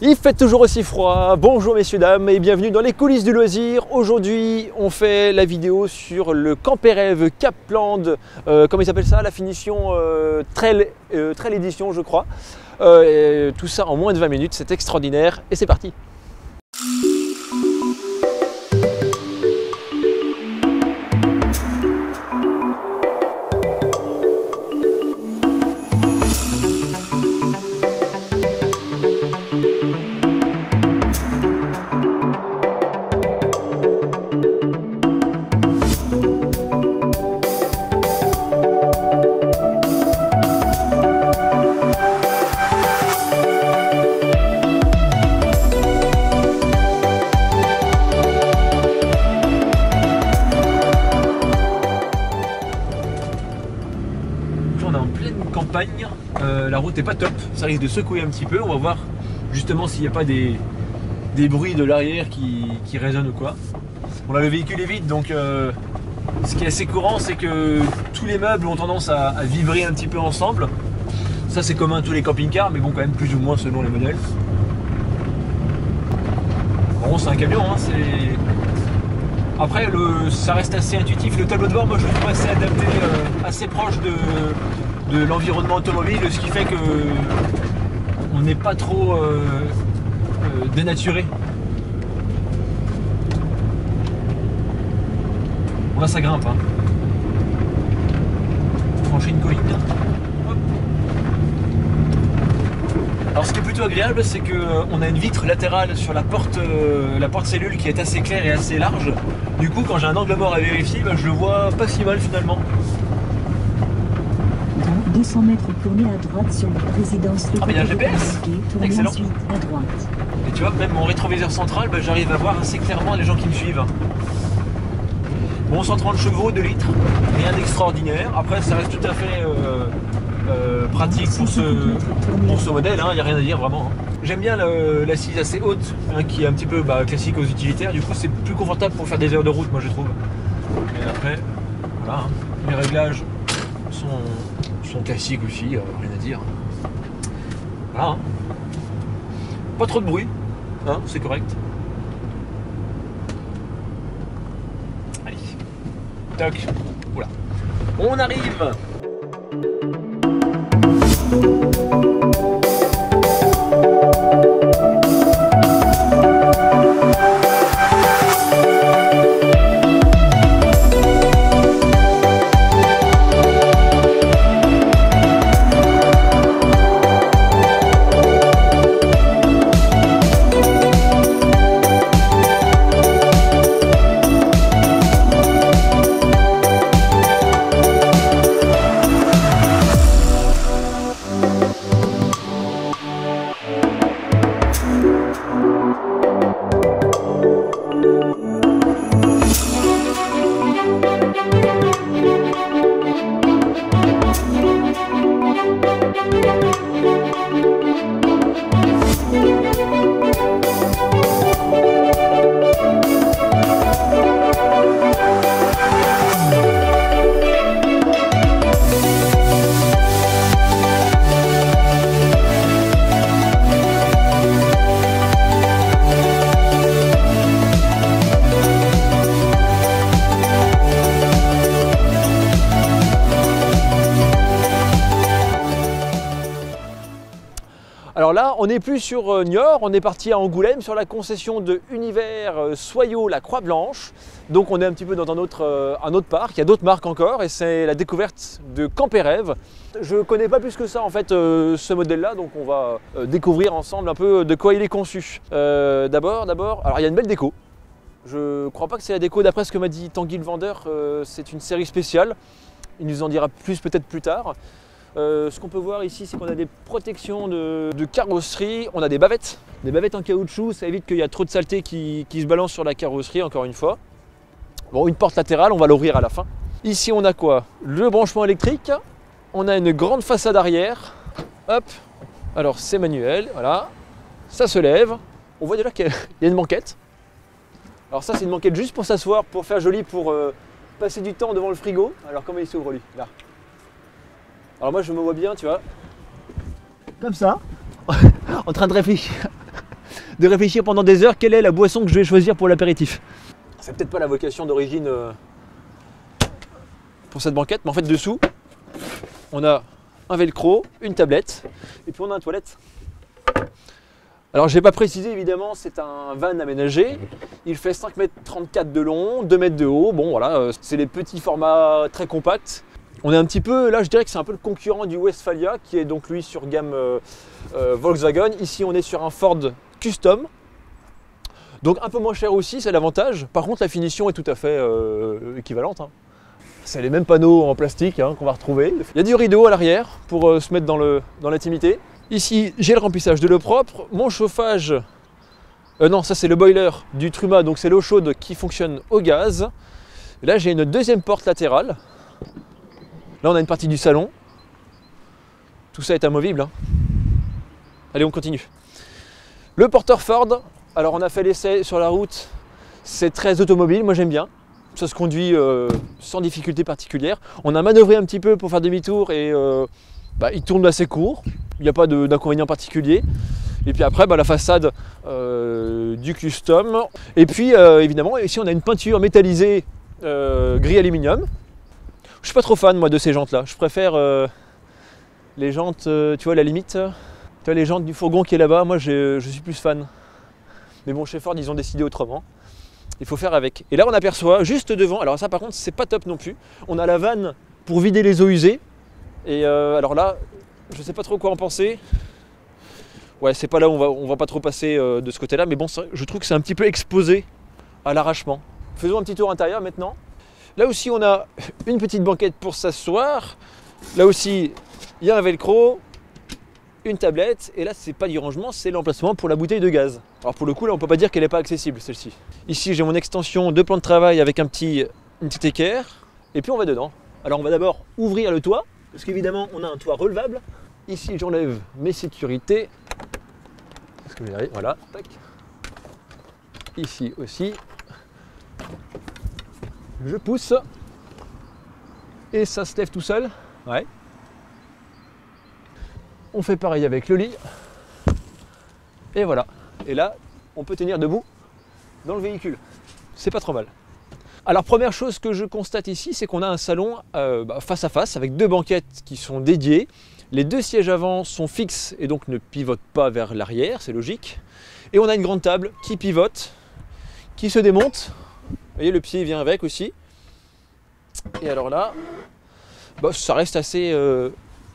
Il fait toujours aussi froid. Bonjour messieurs dames et bienvenue dans les coulisses du loisir. Aujourd'hui on fait la vidéo sur le Camperève Capland, comment il s'appelle ça, la finition Trail Edition je crois. Tout ça en moins de 20 minutes, c'est extraordinaire et c'est parti. On est en pleine campagne, la route n'est pas top, ça risque de secouer un petit peu, on va voir justement s'il n'y a pas des bruits de l'arrière qui résonnent ou quoi. Bon là le véhicule est vide donc ce qui est assez courant c'est que tous les meubles ont tendance à vibrer un petit peu ensemble. Ça c'est commun à tous les camping-cars mais bon quand même plus ou moins selon les modèles. Bon c'est un camion, hein, c'est... Après ça reste assez intuitif, le tableau de bord moi je le trouve assez adapté, assez proche de l'environnement automobile, ce qui fait que on n'est pas trop dénaturé. Bon là ça grimpe, hein. Franchir une colline. Hop. Alors ce qui est plutôt agréable c'est qu'on a une vitre latérale sur la porte cellule qui est assez claire et assez large. Du coup quand j'ai un angle mort à vérifier, je le vois pas si mal finalement. 200 mètres, tournez à droite sur la résidence. Ah mais il y a un GPS. Excellent. Ensuite à droite. Et tu vois, même mon rétroviseur central, j'arrive à voir assez clairement les gens qui me suivent. Bon, 130 chevaux, 2 litres, rien d'extraordinaire. Après, ça reste tout à fait pratique pour ce modèle, il n'y a rien à dire vraiment. J'aime bien l'assise assez haute, qui est un petit peu classique aux utilitaires. Du coup, c'est plus confortable pour faire des heures de route, moi je trouve. Et après, voilà, les réglages sont classiques aussi, rien à dire. Voilà. Pas trop de bruit, c'est correct. Allez, toc, voilà. On arrive. Alors là, on n'est plus sur Niort, on est parti à Angoulême sur la concession de Univers Soyaux La Croix-Blanche. Donc on est un petit peu dans un autre parc, il y a d'autres marques encore et c'est la découverte de Camperève. Je ne connais pas plus que ça en fait ce modèle-là, donc on va découvrir ensemble un peu de quoi il est conçu. D'abord, alors il y a une belle déco. Je ne crois pas que c'est la déco d'après ce que m'a dit Tanguy le vendeur, c'est une série spéciale. Il nous en dira plus peut-être plus tard. Ce qu'on peut voir ici, c'est qu'on a des protections de carrosserie, on a des bavettes en caoutchouc, ça évite qu'il y a trop de saleté qui se balance sur la carrosserie, encore une fois. Bon, une porte latérale, on va l'ouvrir à la fin. Ici, on a quoi? Le branchement électrique, on a une grande façade arrière, hop, alors c'est manuel, voilà, ça se lève, on voit déjà qu'il y a une banquette. Alors ça, c'est une banquette juste pour s'asseoir, pour faire joli, pour passer du temps devant le frigo. Alors comment il s'ouvre lui? Là. Alors moi je me vois bien, tu vois, comme ça, en train de réfléchir de réfléchir pendant des heures quelle est la boisson que je vais choisir pour l'apéritif. C'est peut-être pas la vocation d'origine pour cette banquette, mais en fait dessous, on a un velcro, une tablette, et puis on a une toilette. Alors je n'ai pas précisé évidemment, c'est un van aménagé, il fait 5,34 m de long, 2 m de haut, bon voilà, c'est les petits formats très compacts. On est un petit peu, là je dirais que c'est un peu le concurrent du Westfalia qui est donc lui sur gamme Volkswagen. Ici on est sur un Ford Custom, donc un peu moins cher aussi, c'est l'avantage. Par contre la finition est tout à fait équivalente. Hein. C'est les mêmes panneaux en plastique hein, qu'on va retrouver. Il y a du rideau à l'arrière pour se mettre dans l'intimité. Ici, j'ai le remplissage de l'eau propre, mon chauffage, non ça c'est le boiler du Truma, donc c'est l'eau chaude qui fonctionne au gaz. Et là j'ai une deuxième porte latérale. Là on a une partie du salon. Tout ça est amovible. Hein. Allez on continue. Le porteur Ford, alors on a fait l'essai sur la route, c'est très automobile, moi j'aime bien. Ça se conduit sans difficulté particulière. On a manœuvré un petit peu pour faire demi-tour et il tourne assez court. Il n'y a pas d'inconvénient particulier. Et puis après, la façade du Custom. Et puis évidemment, ici on a une peinture métallisée gris aluminium. Je suis pas trop fan moi de ces jantes-là. Je préfère les jantes, tu vois, à la limite. Tu vois, les jantes du fourgon qui est là-bas, moi je suis plus fan. Mais bon, chez Ford, ils ont décidé autrement. Il faut faire avec. Et là, on aperçoit juste devant, alors ça par contre, c'est pas top non plus. On a la vanne pour vider les eaux usées. Et alors là, je sais pas trop quoi en penser. Ouais, c'est pas là où on va pas trop passer de ce côté-là, mais bon, je trouve que c'est un petit peu exposé à l'arrachement. Faisons un petit tour intérieur maintenant. Là aussi, on a une petite banquette pour s'asseoir. Là aussi, il y a un velcro, une tablette, et là, c'est pas du rangement, c'est l'emplacement pour la bouteille de gaz. Alors pour le coup, là, on peut pas dire qu'elle n'est pas accessible, celle-ci. Ici, j'ai mon extension de plan de travail avec une petite équerre, et puis on va dedans. Alors on va d'abord ouvrir le toit, parce qu'évidemment, on a un toit relevable. Ici, j'enlève mes sécurités. Est-ce que j'arrive ? Voilà, tac. Ici aussi. Je pousse. Et ça se lève tout seul. Ouais. On fait pareil avec le lit. Et voilà. Et là, on peut tenir debout dans le véhicule. C'est pas trop mal. Alors première chose que je constate ici, c'est qu'on a un salon face à face avec deux banquettes qui sont dédiées. Les deux sièges avant sont fixes et donc ne pivotent pas vers l'arrière, c'est logique. Et on a une grande table qui pivote, qui se démonte. Vous voyez, le pied vient avec aussi. Et alors là, ça reste assez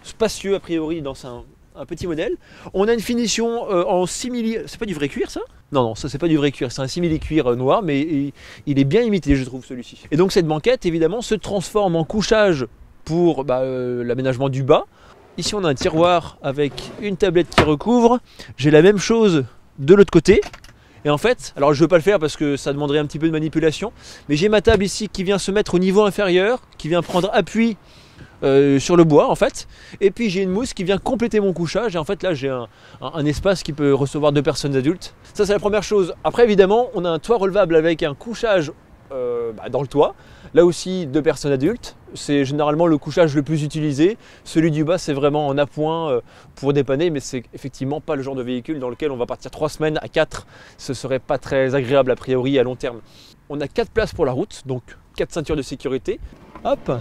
spacieux a priori dans un petit modèle. On a une finition en simili... C'est pas du vrai cuir ça ? Non, ça c'est pas du vrai cuir, c'est un simili-cuir noir, mais il est bien imité je trouve celui-ci. Et donc cette banquette évidemment se transforme en couchage pour l'aménagement du bas. Ici on a un tiroir avec une tablette qui recouvre. J'ai la même chose de l'autre côté. Et en fait, alors je ne veux pas le faire parce que ça demanderait un petit peu de manipulation, mais j'ai ma table ici qui vient se mettre au niveau inférieur, qui vient prendre appui sur le bois en fait, et puis j'ai une mousse qui vient compléter mon couchage, et en fait là j'ai un espace qui peut recevoir 2 personnes adultes. Ça c'est la première chose. Après évidemment on a un toit relevable avec un couchage dans le toit, là aussi 2 personnes adultes, c'est généralement le couchage le plus utilisé. Celui du bas c'est vraiment en appoint pour dépanner, mais c'est effectivement pas le genre de véhicule dans lequel on va partir 3 semaines à 4, ce serait pas très agréable a priori à long terme. On a 4 places pour la route, donc 4 ceintures de sécurité. Hop.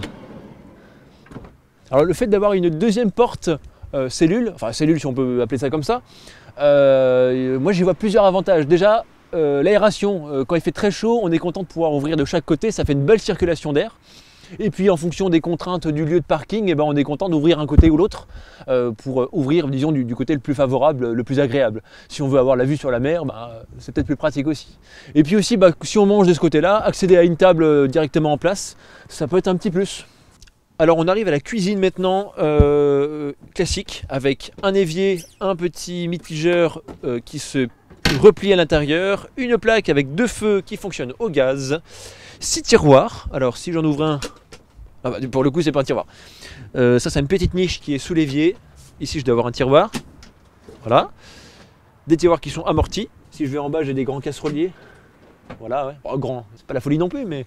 Alors le fait d'avoir une deuxième porte cellule, enfin cellule si on peut appeler ça comme ça, moi j'y vois plusieurs avantages. Déjà l'aération, quand il fait très chaud, on est content de pouvoir ouvrir de chaque côté, ça fait une belle circulation d'air. Et puis en fonction des contraintes du lieu de parking, on est content d'ouvrir un côté ou l'autre pour ouvrir disons du côté le plus favorable, le plus agréable. Si on veut avoir la vue sur la mer, c'est peut-être plus pratique aussi. Et puis aussi si on mange de ce côté-là, accéder à une table directement en place, ça peut être un petit plus. Alors on arrive à la cuisine maintenant, classique, avec un évier, un petit mitigeur qui se replie à l'intérieur, une plaque avec 2 feux qui fonctionnent au gaz, 6 tiroirs. Alors si j'en ouvre un, pour le coup c'est pas un tiroir, ça c'est une petite niche qui est sous l'évier. Ici je dois avoir un tiroir, voilà. Des tiroirs qui sont amortis. Si je vais en bas j'ai des grands casseroliers, voilà, ouais. Grand, c'est pas la folie non plus mais...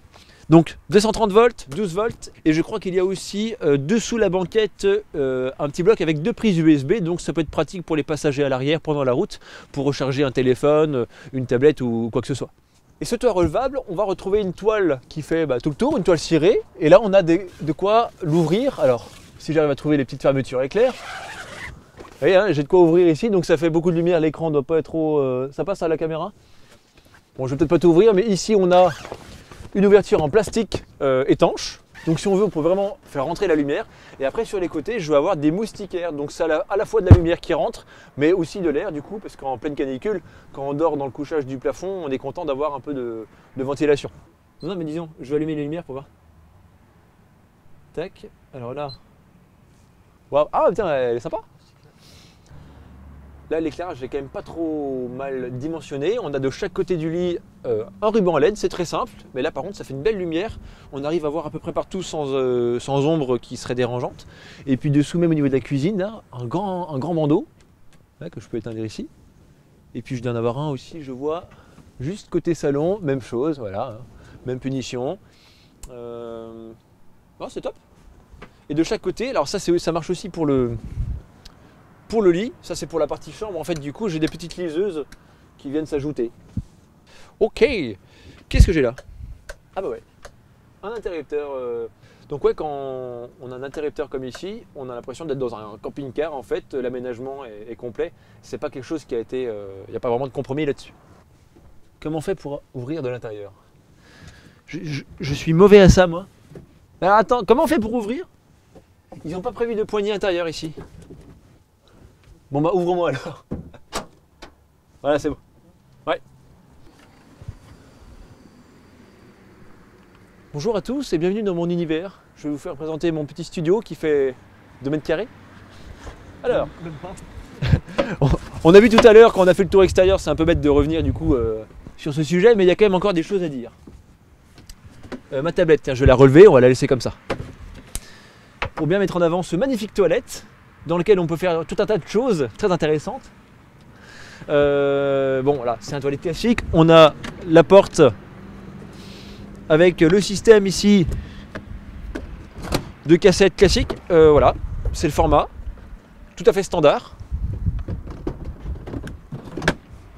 Donc 230 volts, 12 volts, et je crois qu'il y a aussi dessous la banquette un petit bloc avec 2 prises USB, donc ça peut être pratique pour les passagers à l'arrière pendant la route, pour recharger un téléphone, une tablette ou quoi que ce soit. Et ce toit relevable, on va retrouver une toile qui fait tout le tour, une toile cirée, et là on a de quoi l'ouvrir. Alors si j'arrive à trouver les petites fermetures éclair, vous voyez, hein, j'ai de quoi ouvrir ici, donc ça fait beaucoup de lumière, l'écran ne doit pas être trop... Ça passe à la caméra? Bon, je vais peut-être pas tout ouvrir, mais ici on a une ouverture en plastique étanche. Donc si on veut, on peut vraiment faire rentrer la lumière. Et après sur les côtés, je vais avoir des moustiquaires. Donc ça a à la fois de la lumière qui rentre, mais aussi de l'air du coup, parce qu'en pleine canicule, quand on dort dans le couchage du plafond, on est content d'avoir un peu de ventilation. Non mais disons, je vais allumer les lumières pour voir. Tac, alors là... Wow. Ah putain, elle est sympa. Là, l'éclairage est quand même pas trop mal dimensionné. On a de chaque côté du lit un ruban LED, c'est très simple. Mais là, par contre, ça fait une belle lumière. On arrive à voir à peu près partout sans ombre qui serait dérangeante. Et puis dessous, même au niveau de la cuisine, là, un grand bandeau là, que je peux éteindre ici. Et puis je dois en avoir un aussi, je vois, juste côté salon, même chose, voilà, hein, même punition. Oh, c'est top. Et de chaque côté, alors ça marche aussi pour le lit, ça c'est pour la partie chambre. En fait, du coup, j'ai des petites liseuses qui viennent s'ajouter. Ok, qu'est-ce que j'ai là? Ah bah ouais, un interrupteur. Donc ouais, quand on a un interrupteur comme ici, on a l'impression d'être dans un camping-car. En fait, l'aménagement est complet. C'est pas quelque chose qui a été... Il n'y a pas vraiment de compromis là-dessus. Comment on fait pour ouvrir de l'intérieur? Je suis mauvais à ça, moi. Alors attends, comment on fait pour ouvrir? Ils n'ont pas prévu de poignée intérieure ici. Bon bah ouvre-moi alors. Voilà, c'est bon. Ouais. Bonjour à tous et bienvenue dans mon univers. Je vais vous faire présenter mon petit studio qui fait 2 mètres carrés. Alors, on a vu tout à l'heure quand on a fait le tour extérieur, c'est un peu bête de revenir du coup sur ce sujet, mais il y a quand même encore des choses à dire. Ma tablette, tiens, je vais la relever, on va la laisser comme ça. Pour bien mettre en avant ce magnifique toilette, dans lequel on peut faire tout un tas de choses très intéressantes. Bon voilà, c'est un toilette classique. On a la porte avec le système ici de cassette classique. Voilà, c'est le format, tout à fait standard.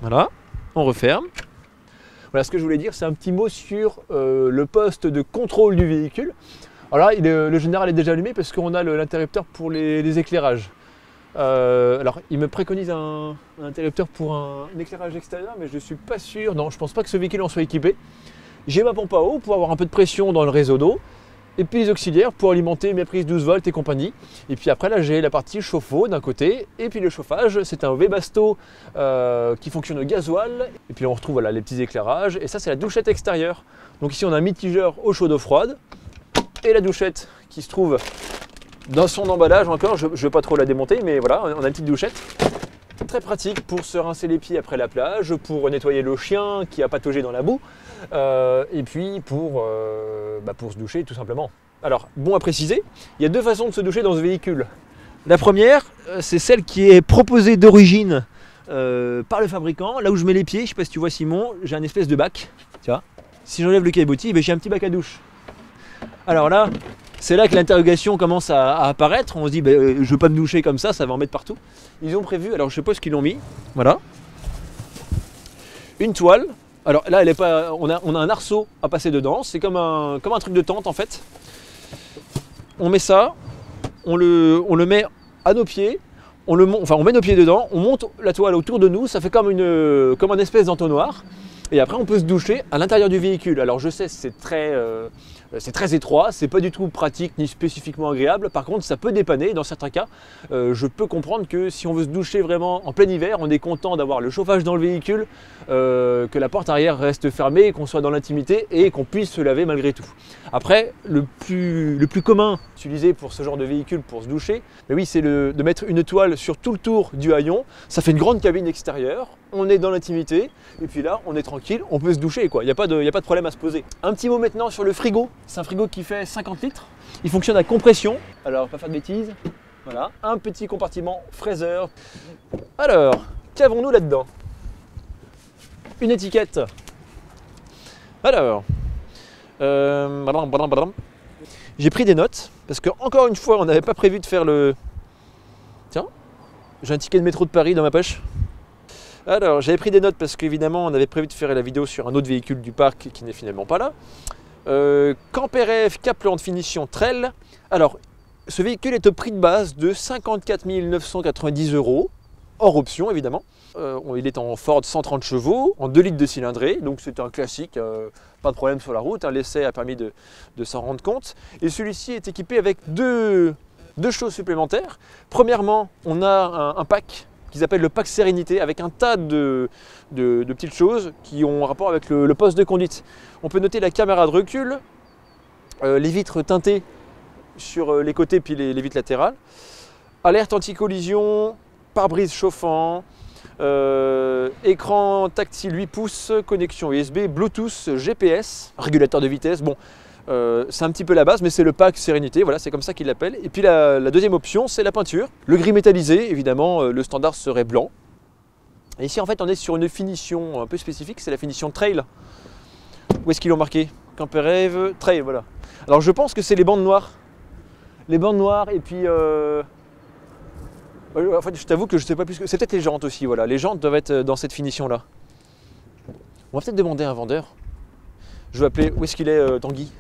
Voilà, on referme. Voilà ce que je voulais dire, c'est un petit mot sur le poste de contrôle du véhicule. Alors là, le général est déjà allumé parce qu'on a l'interrupteur pour les éclairages. Alors, il me préconise un interrupteur pour un éclairage extérieur, mais je ne suis pas sûr. Non, je ne pense pas que ce véhicule en soit équipé. J'ai ma pompe à eau pour avoir un peu de pression dans le réseau d'eau. Et puis les auxiliaires pour alimenter mes prises 12 volts et compagnie. Et puis après, là, j'ai la partie chauffe-eau d'un côté. Et puis le chauffage, c'est un Webasto qui fonctionne au gasoil. Et puis on retrouve voilà, les petits éclairages. Et ça, c'est la douchette extérieure. Donc ici, on a un mitigeur eau chaude eau froide. Et la douchette qui se trouve dans son emballage encore, je ne vais pas trop la démonter, mais voilà, on a une petite douchette. Très pratique pour se rincer les pieds après la plage, pour nettoyer le chien qui a pataugé dans la boue, et puis pour se doucher tout simplement. Alors, bon à préciser, il y a 2 façons de se doucher dans ce véhicule. La première, c'est celle qui est proposée d'origine par le fabricant. Là où je mets les pieds, je ne sais pas si tu vois Simon, j'ai un espèce de bac, tu vois. Si j'enlève le cabotis, j'ai un petit bac à douche. Alors là, c'est là que l'interrogation commence à apparaître. On se dit, je ne veux pas me doucher comme ça va en mettre partout. Ils ont prévu, alors je ne sais pas ce qu'ils l'ont mis, voilà, une toile. Alors là, elle est pas, on a un arceau à passer dedans. C'est comme un truc de tente en fait. On met ça, on le met à nos pieds. On met nos pieds dedans, on monte la toile autour de nous. Ça fait comme un espèce d'entonnoir. Et après, on peut se doucher à l'intérieur du véhicule. Alors je sais, c'est très étroit, c'est pas du tout pratique ni spécifiquement agréable. Par contre, ça peut dépanner. Dans certains cas, je peux comprendre que si on veut se doucher vraiment en plein hiver, on est content d'avoir le chauffage dans le véhicule, que la porte arrière reste fermée, qu'on soit dans l'intimité et qu'on puisse se laver malgré tout. Après, le plus commun utilisé pour ce genre de véhicule pour se doucher, mais oui, c'est de mettre une toile sur tout le tour du haillon. Ça fait une grande cabine extérieure. On est dans l'intimité et puis là on est tranquille, on peut se doucher quoi, il n'y a pas de problème à se poser. Un petit mot maintenant sur le frigo, c'est un frigo qui fait 50 litres, il fonctionne à compression, alors pas faire de bêtises, voilà, un petit compartiment fraiseur. Alors, qu'avons-nous là-dedans? Une étiquette. Alors, J'ai pris des notes parce que encore une fois on n'avait pas prévu de faire le... Tiens, j'ai un ticket de métro de Paris dans ma poche. Alors j'avais pris des notes parce qu'évidemment on avait prévu de faire la vidéo sur un autre véhicule du parc qui n'est finalement pas là. Camper-Eve Kapland finition Trail. Alors ce véhicule est au prix de base de 54 990 €, hors option évidemment. Il est en Ford 130 chevaux, en 2 litres de cylindrée, donc c'est un classique, pas de problème sur la route, hein, l'essai a permis de s'en rendre compte. Et celui-ci est équipé avec deux choses supplémentaires. Premièrement, on a un pack qui s'appelle le pack Sérénité, avec un tas de petites choses qui ont un rapport avec le poste de conduite. On peut noter la caméra de recul, les vitres teintées sur les côtés puis les vitres latérales, alerte anti-collision, pare-brise chauffant, écran tactile 8 pouces, connexion USB, Bluetooth, GPS, régulateur de vitesse. Bon, c'est un petit peu la base, mais c'est le pack Sérénité, voilà, c'est comme ça qu'il l'appelle. Et puis la deuxième option, c'est la peinture. Le gris métallisé, évidemment, le standard serait blanc. Et ici, en fait, on est sur une finition un peu spécifique, c'est la finition Trail. Où est-ce qu'ils l'ont marqué? Camper-Eve Trail, voilà. Alors, je pense que c'est les bandes noires. Les bandes noires, et puis... En fait, je t'avoue que je sais pas plus que... C'est peut-être les jantes aussi, voilà. Les jantes doivent être dans cette finition-là. On va peut-être demander à un vendeur. Je vais appeler... Où est-ce qu'il est, Tanguy?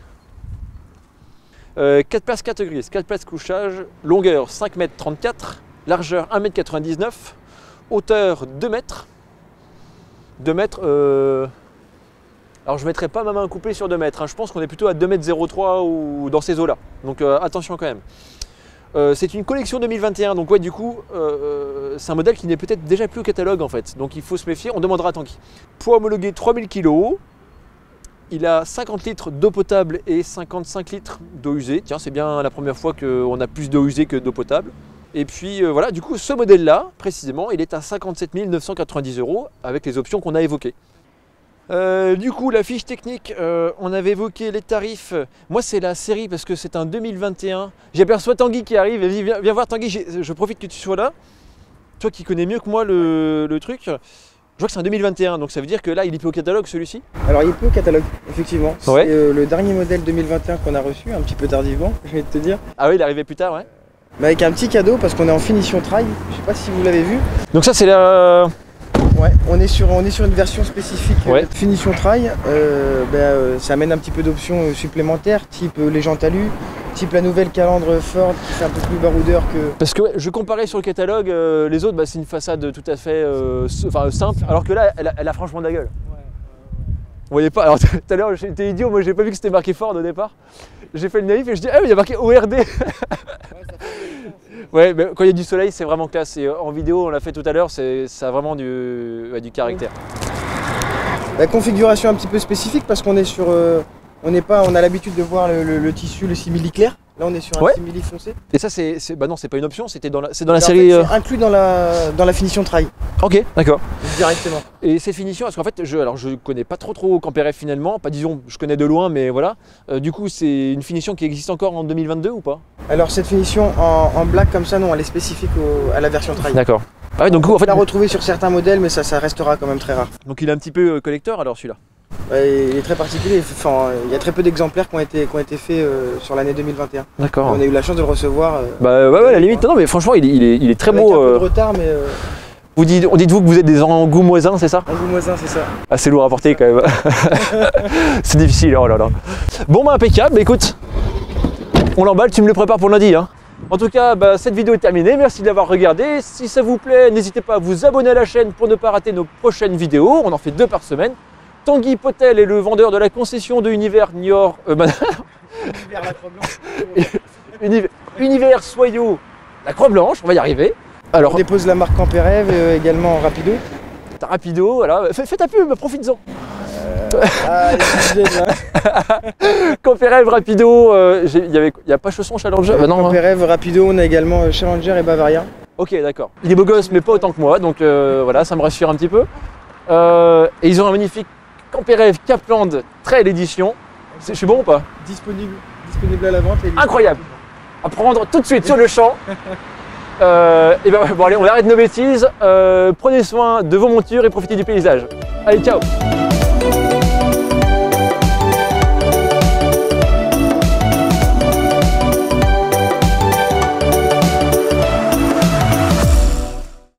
4 places catégories, 4 places couchage, longueur 5,34 m, largeur 1,99 m, hauteur 2 mètres. 2 mètres... Alors je ne mettrai pas ma main couplée sur 2 mètres, hein. Je pense qu'on est plutôt à 2,03 m ou dans ces eaux-là. Donc attention quand même. C'est une collection 2021, donc ouais, du coup, c'est un modèle qui n'est peut-être déjà plus au catalogue en fait. Donc il faut se méfier, on demandera à Tanguy. Poids homologué 3000 kg. Il a 50 litres d'eau potable et 55 litres d'eau usée. Tiens, c'est bien la première fois qu'on a plus d'eau usée que d'eau potable. Et puis voilà, du coup, ce modèle-là, précisément, il est à 57 990 € avec les options qu'on a évoquées. Du coup, la fiche technique, on avait évoqué les tarifs. Moi, c'est la série parce que c'est un 2021. J'aperçois Tanguy qui arrive. Viens voir Tanguy, je profite que tu sois là. Toi qui connais mieux que moi le truc. Je vois que c'est un 2021, donc ça veut dire que là, il est plus au catalogue celui-ci? Alors, il est plus au catalogue, effectivement. Ouais. C'est le dernier modèle 2021 qu'on a reçu, un petit peu tardivement, je vais te dire. Ah oui, il est arrivé plus tard, ouais. Mais avec un petit cadeau parce qu'on est en finition trail. Je sais pas si vous l'avez vu. Donc ça, c'est la... Ouais, on est sur une version spécifique Ouais. finition trail. Ça amène un petit peu d'options supplémentaires, type les jantes alu, type la nouvelle calandre Ford qui fait un peu plus baroudeur que... Parce que ouais, je comparais sur le catalogue, les autres, bah, c'est une façade tout à fait simple, alors que là, elle a franchement de la gueule. Vous voyez pas? Alors tout à l'heure, j'étais idiot, moi j'ai pas vu que c'était marqué Ford au départ. J'ai fait le naïf et je dis, ah, il y a marqué ORD. Ouais, mais quand il y a du soleil, c'est vraiment classe. Et en vidéo, on l'a fait tout à l'heure, ça a vraiment du caractère. La configuration un petit peu spécifique parce qu'on est sur... on a l'habitude de voir le tissu, le simili clair. Là, on est sur un simili foncé. Et ça, bah non, c'est pas une option, c'est dans la série. En fait, c'est inclus dans la finition trail. Ok, d'accord. Directement. Et cette finition, parce qu'en fait, je connais pas trop Camper-Eve finalement, pas disons, je connais de loin, mais voilà. Du coup, c'est une finition qui existe encore en 2022 ou pas? Alors cette finition en black comme ça, non, elle est spécifique à la version trail. D'accord. Ah ouais, donc en fait, on l'a retrouvé sur certains modèles, mais ça restera quand même très rare. Donc il est un petit peu collector alors celui-là. Ouais, il est très particulier, enfin, il y a très peu d'exemplaires qui ont été faits sur l'année 2021. D'accord. On a eu la chance de le recevoir. Bah ouais, à la limite, non mais franchement il est très beau. Avec un peu de retard, mais... Dites-vous que vous êtes des angoumoisins, c'est ça? Angoumoisins, c'est ça. Ah, c'est lourd à porter quand même. C'est difficile, oh là là. Bon bah impeccable, écoute, on l'emballe, tu me le prépares pour lundi, hein. En tout cas, bah, cette vidéo est terminée, merci de l'avoir regardée. Si ça vous plaît, n'hésitez pas à vous abonner à la chaîne pour ne pas rater nos prochaines vidéos. On en fait 2 par semaine. Tanguy Potel est le vendeur de la concession de Univers Niort. Univers Soyaux, la Croix-Blanche, on va y arriver. Alors, on dépose la marque Camper-Eve également en rapido. T'as rapido, voilà. Fais ta pub, profites-en. Camper-Eve, rapido, il n'y a pas Chausson, Challenger. Camper-Eve, rapido, on a également Challenger et Bavaria. Ok, d'accord. Il est beau gosse, mais pas autant que moi, donc voilà, ça me rassure un petit peu. Et ils ont un magnifique Camper-Eve Kapland Trail Edition. Je suis bon ou pas? Disponible à la vente. Incroyable. À prendre tout de suite sur le champ. Et ben bon allez, on arrête nos bêtises. Prenez soin de vos montures et profitez du paysage. Allez, ciao.